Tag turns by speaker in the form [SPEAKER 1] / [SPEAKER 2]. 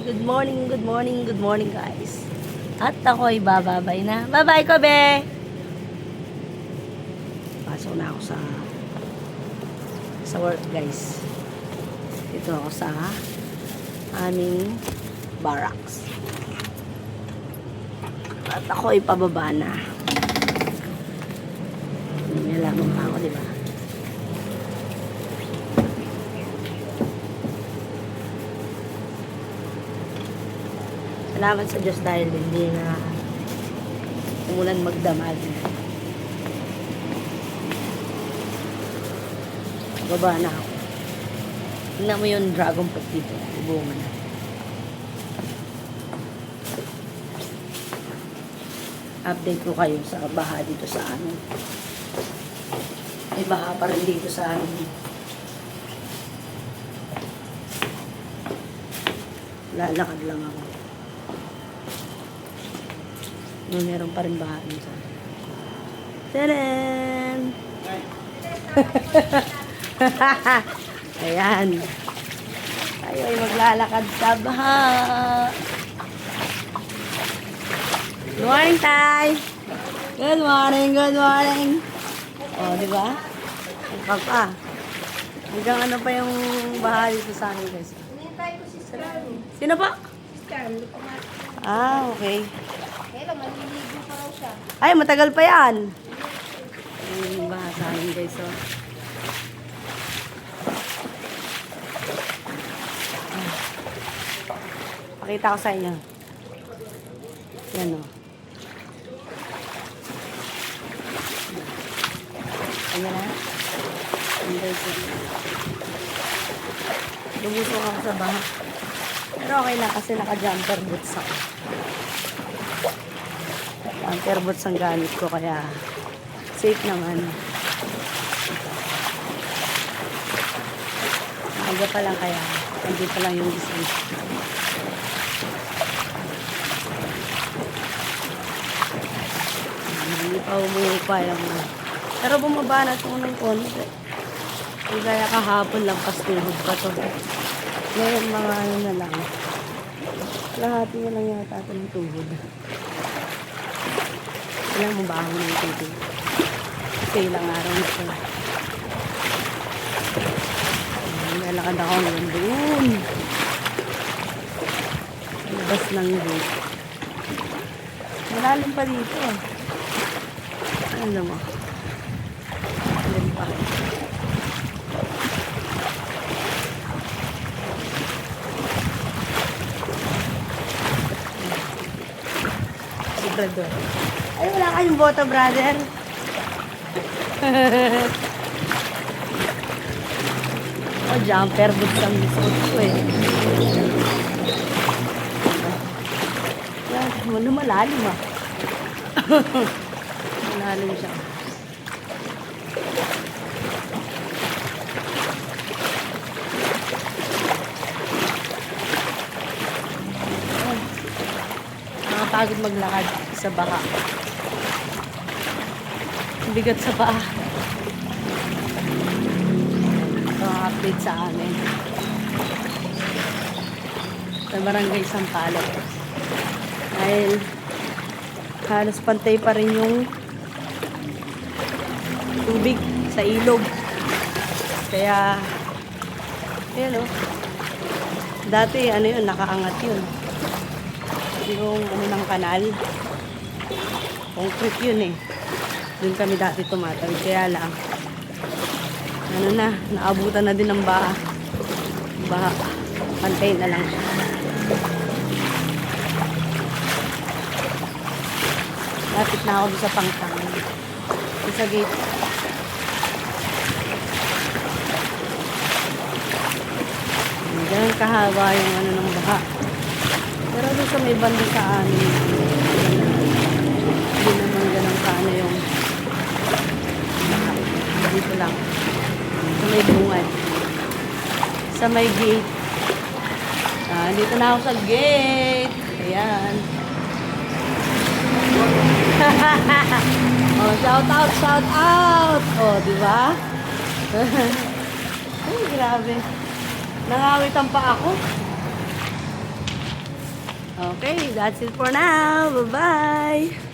[SPEAKER 1] Good morning, good morning, good morning guys. At ako'y bababay na. Bye-bye ko, be! Pasok na ako sa work guys. Dito ako sa aming barracks. At ako'y pababa na. Nalaman pa ako, di ba? Salamat sa Diyos dahil hindi na umulan magdamag. Baba na ako. Tingnan mo yung dragon fruit dito. Ibunga na. Update ko kayo sa baha dito sa amin. May baha pa rin dito sa amin. Lalakad lang ako. Meron pa rin baha dito. Tadaan! Ayan. Tayo ay maglalakad sa baha. Good morning, Tay! Good morning, good morning! O, di ba? Ang kapa. Hanggang ano pa yung baha dito sa akin, guys. Sino pa? Ah, okay.
[SPEAKER 2] Maliligo pa raw siya.
[SPEAKER 1] Ay, matagal pa yan. Yung baha sa akin, guys. So. Pakita ko sa inyo. Yan o. Ayan na. Lumusok ako sa baha. Pero okay na kasi naka-jumper boots ako. Jumper boots ang gamit ko kaya safe naman. Aga pa lang kaya. Hindi pa lang yung distance. Hindi pa umuupa yung pero bumaba na ito ng konti. Hindi kaya kahapon lang pastuhod pa to. Ngayon mga ano na lang. Lahati na lang yata ito ng tuhod. Kailang mabaho na yung tuhod. Kasi ilang araw na ito. Nalakad ako ngayon doon. Labas ng gate. Malalim pa dito. Ano mo? Malalim pa. Brother. Ay, wala kayong boto, brother. Oh, jumper boots ang suot ko eh. Yan, malalim ah. Malalim siya. Nakapagod maglakad sa baha. Bigat sa paa. Ito ang update sa amin. Sa barangay Sampaloc. Dahil halos pantay pa rin yung tubig sa ilog. Kaya, yun o. Dati, ano yun, nakaangat yun. Yung ano ng kanal. Concrete yun eh. Doon kami dati tumatawid. Kaya lang, ano na, naabutan na din ng baha. Baha. Pantay na lang siya. Lapit na ako doon sa pangtang. Sa gate. Ganun kahaba yung ano ng baha. Pero doon sa may banda sa amin, hindi naman ganun kaano yung dito lang. Sa may bungad. Sa may gate. Dito na ako sa gate. Ayan. Oh, shout out, shout out. Oh, di ba? Ay, grabe. Nangawitan pa ako. Okay, that's it for now. Bye-bye.